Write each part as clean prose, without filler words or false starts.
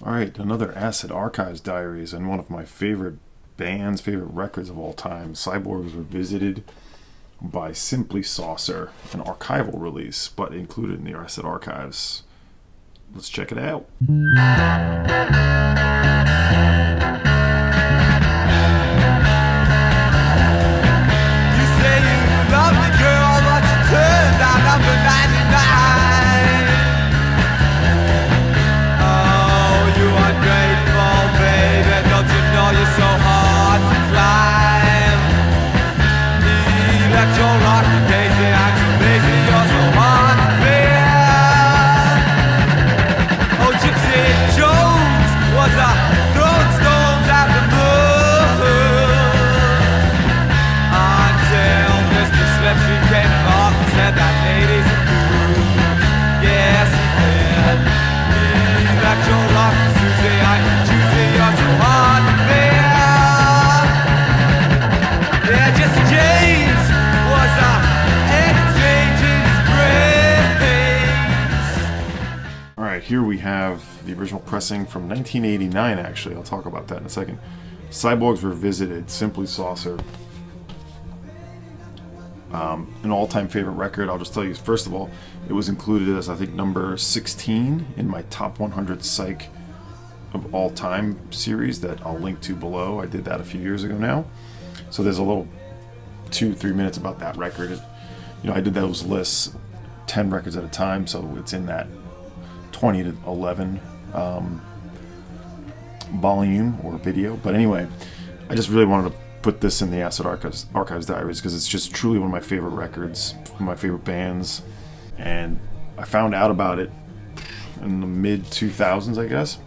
Alright, another Acid Archives Diaries, and one of my favorite bands, favorite records of all time. Cyborgs Revisited by Simply Saucer, an archival release, but included in the Acid Archives. Let's check it out. Here we have the original pressing from 1989, actually. I'll talk about that in a second. Cyborgs Revisited, Simply Saucer. An all-time favorite record. I'll just tell you, first of all, it was included as, I think, number 16 in my top 100 psych of all time series that I'll link to below. I did that a few years ago now. So there's a little 2-3 minutes about that record. I did those lists 10 records at a time, so it's in that 20 to 11 volume or video. But anyway, I just really wanted to put this in the Acid Archives Diaries because it's just truly one of my favorite records, one of my favorite bands. And I found out about it in the mid-2000s, I guess.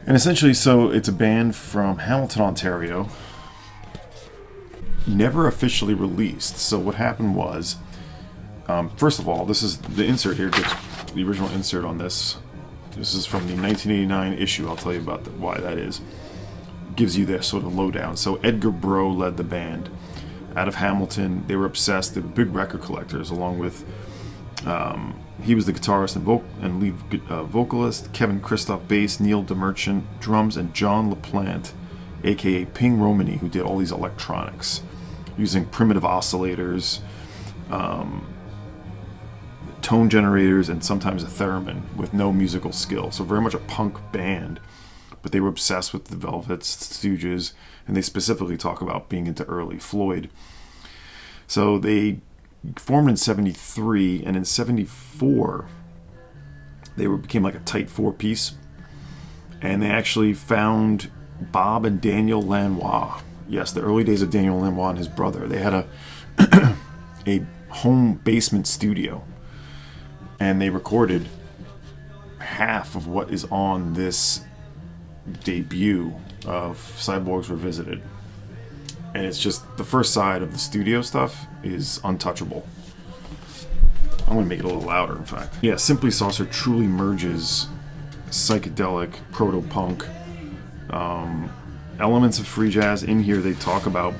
And essentially, so it's a band from Hamilton, Ontario. Never officially released. So what happened was, first of all, this is the insert here. The original insert on this. This is from the 1989 issue. I'll tell you about why that is. Gives you this sort of lowdown. So Edgar Bro led the band out of Hamilton. They were obsessed. They were big record collectors, along with he was the guitarist and lead vocalist. Kevin Christoph bass, Neil DeMerchant drums, and John LaPlante, aka Ping Romani, who did all these electronics using primitive oscillators, tone generators, and sometimes a theremin with no musical skill. So very much a punk band, but they were obsessed with the Velvets, Stooges, and they specifically talk about being into early Floyd. So they formed in 73, and in 74 they became like a tight four-piece, and they actually found Bob and Daniel Lanois. Yes, the early days of Daniel Lanois and his brother. They had a home basement studio, and they recorded half of what is on this debut of Cyborgs Revisited. And it's just, the first side of the studio stuff is untouchable. I'm going to make it a little louder, in fact. Yeah, Simply Saucer truly merges psychedelic, proto-punk, elements of free jazz. In here they talk about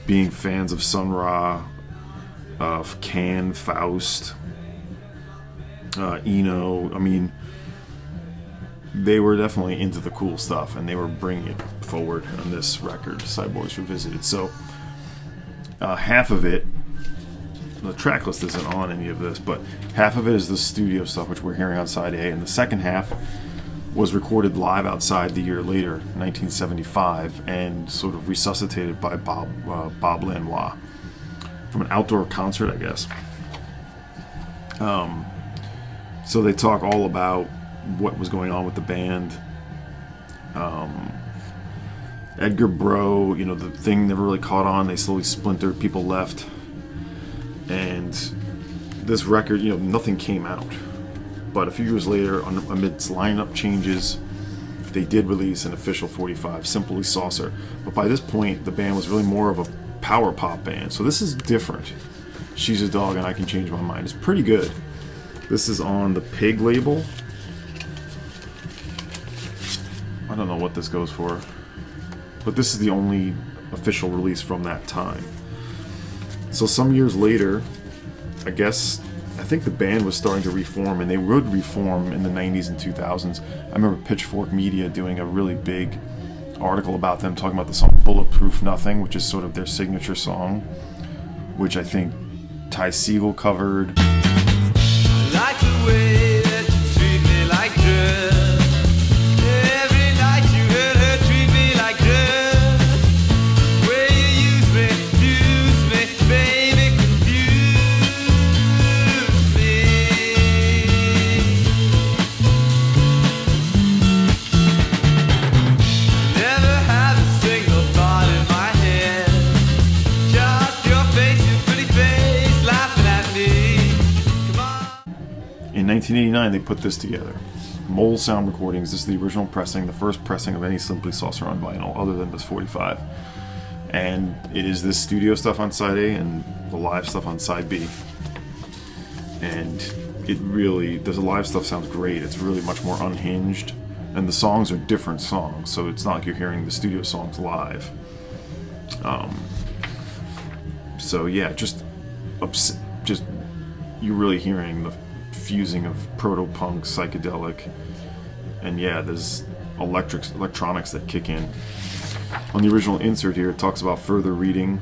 being fans of Sun Ra, of Can, Faust, Eno. I mean, they were definitely into the cool stuff, and they were bringing it forward on this record, Cyborgs Revisited. So half of it, the track list isn't on any of this, but half of it is the studio stuff, which we're hearing on side A, and the second half was recorded live outside the year later, 1975, and sort of resuscitated by Bob Lanois from an outdoor concert, I guess. So they talk all about what was going on with the band. Edgar Bro, the thing never really caught on. They slowly splintered, people left, and this record, nothing came out. But a few years later, amidst lineup changes, they did release an official 45, Simply Saucer. But by this point, the band was really more of a power pop band. So this is different. She's a Dog and I Can Change My Mind. It's pretty good. This is on the Pig label. I don't know what this goes for, but this is the only official release from that time. So some years later, I guess I think the band was starting to reform, and they would reform in the 90s and 2000s. I remember Pitchfork Media doing a really big article about them, talking about the song Bulletproof Nothing, which is sort of their signature song, which I think Ty Segall covered. I like the way that you treat me like dirt. Every night you heard her treat me like dirt. The way you use me, baby, confuse me. Never had a single thought in my head. Just your face, your pretty face, laughing at me. Come on. In 1989, they put this together. Mole Sound Recordings. This is the original pressing, the first pressing of any Simply Saucer on vinyl, other than this 45. And it is this studio stuff on side A and the live stuff on side B. And it really, the live stuff sounds great. It's really much more unhinged, and the songs are different songs, so it's not like you're hearing the studio songs live. So yeah, just you're really hearing the fusing of proto-punk, psychedelic, and yeah, there's electronics that kick in. On the original insert here, it talks about further reading.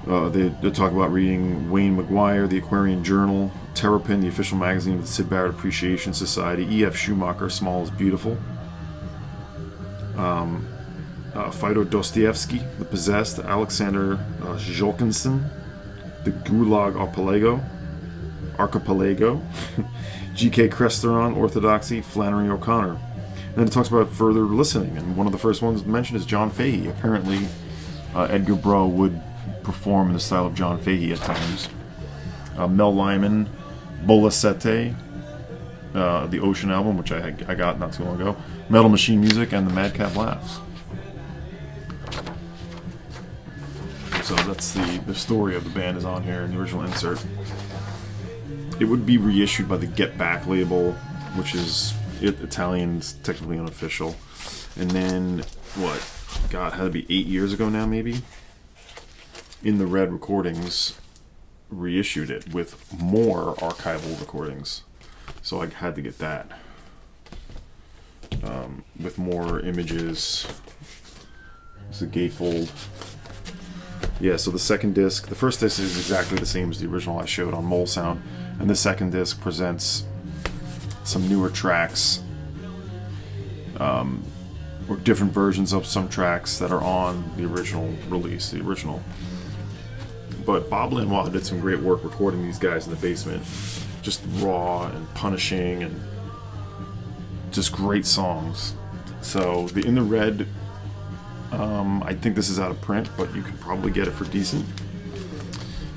They talk about reading Wayne McGuire, The Aquarian Journal, Terrapin, the official magazine of the Syd Barrett Appreciation Society, E.F. Schumacher, Small is Beautiful, Fyodor Dostoevsky, The Possessed, Alexander Zholkinson, The Gulag Archipelago, G.K. Cresteron, Orthodoxy, Flannery O'Connor. And then it talks about further listening, and one of the first ones mentioned is John Fahey. Apparently, Edgar Bro would perform in the style of John Fahey at times. Mel Lyman, Bola Sete, the Ocean album, which I got not too long ago, Metal Machine Music, and the Madcap Laughs. So that's the story of the band is on here in the original insert. It would be reissued by the Get Back label, which is Italian's technically unofficial. And then, had to be 8 years ago now, maybe? In the Red Recordings reissued it with more archival recordings. So I had to get that. With more images. It's a gatefold. Yeah, so the second disc, the first disc is exactly the same as the original I showed on Mole Sound, and the second disc presents some newer tracks, or different versions of some tracks that are on the original release, the original. But Bob Lanois did some great work recording these guys in the basement, just raw and punishing and just great songs. So the In the Red, I think this is out of print, but you can probably get it for decent.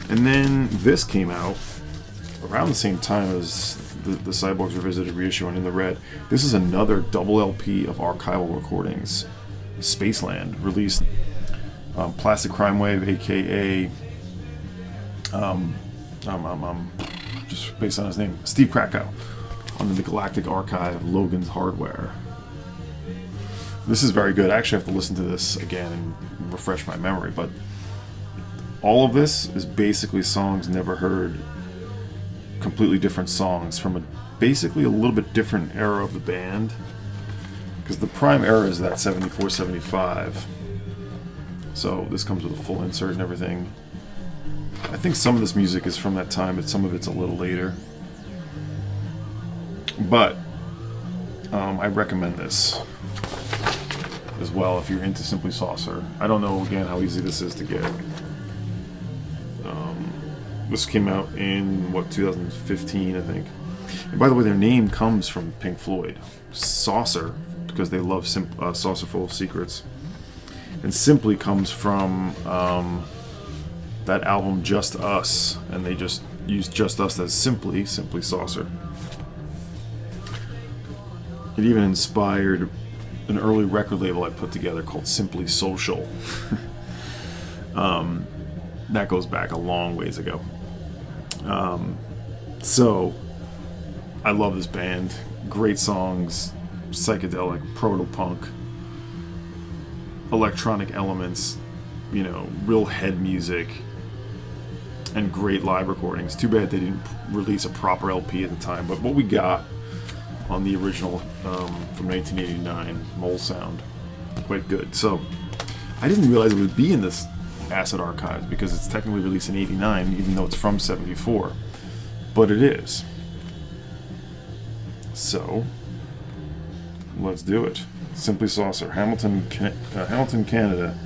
And then this came out around the same time as the Cyborgs Revisited reissue on In the Red. This is another double LP of archival recordings. Spaceland, released Plastic Crime Wave, aka just based on his name, Steve Krakow, on the Galactic Archive, Logan's Hardware. This is very good. I actually have to listen to this again and refresh my memory, but all of this is basically songs never heard, completely different songs from basically a little bit different era of the band, because the prime era is that 74, 75. So this comes with a full insert and everything. I think some of this music is from that time, but some of it's a little later. But I recommend this as well if you're into Simply Saucer. I don't know again how easy this is to get. This came out in 2015, I think. And by the way, their name comes from Pink Floyd, Saucer, because they love Saucer Full of Secrets, and Simply comes from that album Just Us, and they just used Just Us as Simply Saucer. It even inspired an early record label I put together called Simply Social. That goes back a long ways ago. So I love this band. Great songs, psychedelic, proto-punk, electronic elements, real head music. and great live recordings. Too bad they didn't release a proper LP at the time, but what we got on the original from 1989, Mole Sound, quite good. So I didn't realize it would be in this Acid Archives because it's technically released in 89, even though it's from 74, but it is. So let's do it. Simply Saucer, Hamilton, Canada.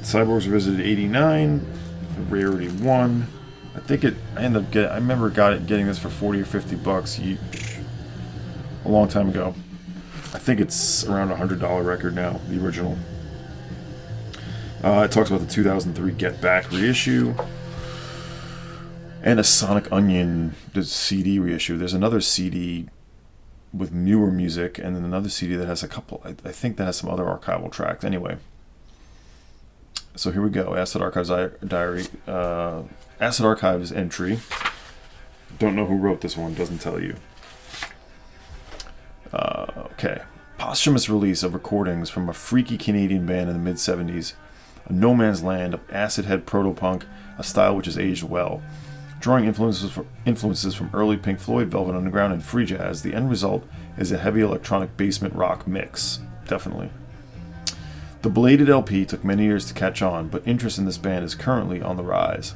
Cyborgs Revisited 89, Rarity 1. I think I remember getting this for 40 or 50 bucks a long time ago. I think it's around a $100 record now, the original. It talks about the 2003 Get Back reissue and a Sonic Onion CD reissue. There's another CD with newer music, and then another CD that has a couple. I think that has some other archival tracks. Anyway, so here we go. Acid Archives Diary, Acid Archives entry. Don't know who wrote this one. Doesn't tell you. Okay. Posthumous release of recordings from a freaky Canadian band in the mid-70s. A no man's land of acid head proto-punk, a style which has aged well. Drawing influences from early Pink Floyd, Velvet Underground, and free jazz, the end result is a heavy electronic basement rock mix. Definitely. The belated LP took many years to catch on, but interest in this band is currently on the rise.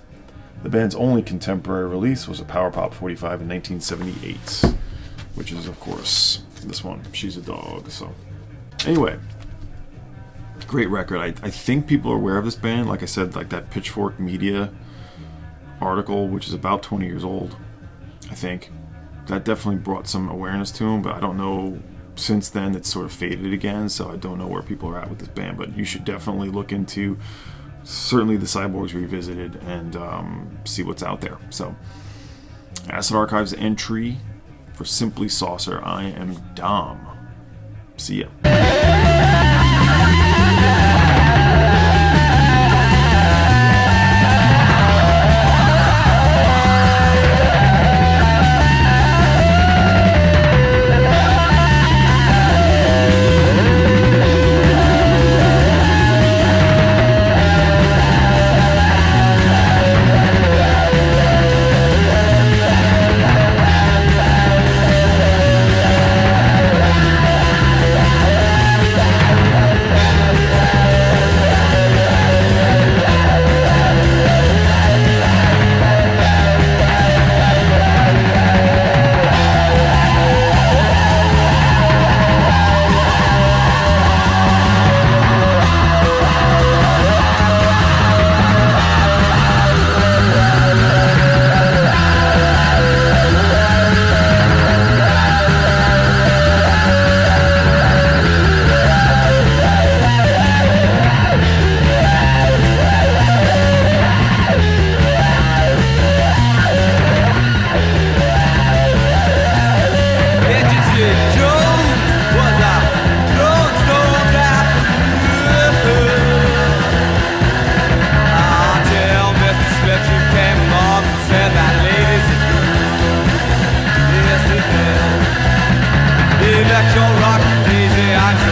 The band's only contemporary release was a Power Pop 45 in 1978, which is, of course, this one, She's a Dog. So, anyway, great record. I think people are aware of this band. Like I said, like that Pitchfork Media article, which is about 20 years old, I think. That definitely brought some awareness to them, but I don't know, since then it's sort of faded again, so I don't know where people are at with this band, but you should definitely look into certainly the Cyborgs Revisited and see what's out there. So, Acid Archives entry for Simply Saucer. I am Dom. See ya. Rock, easy, I'm so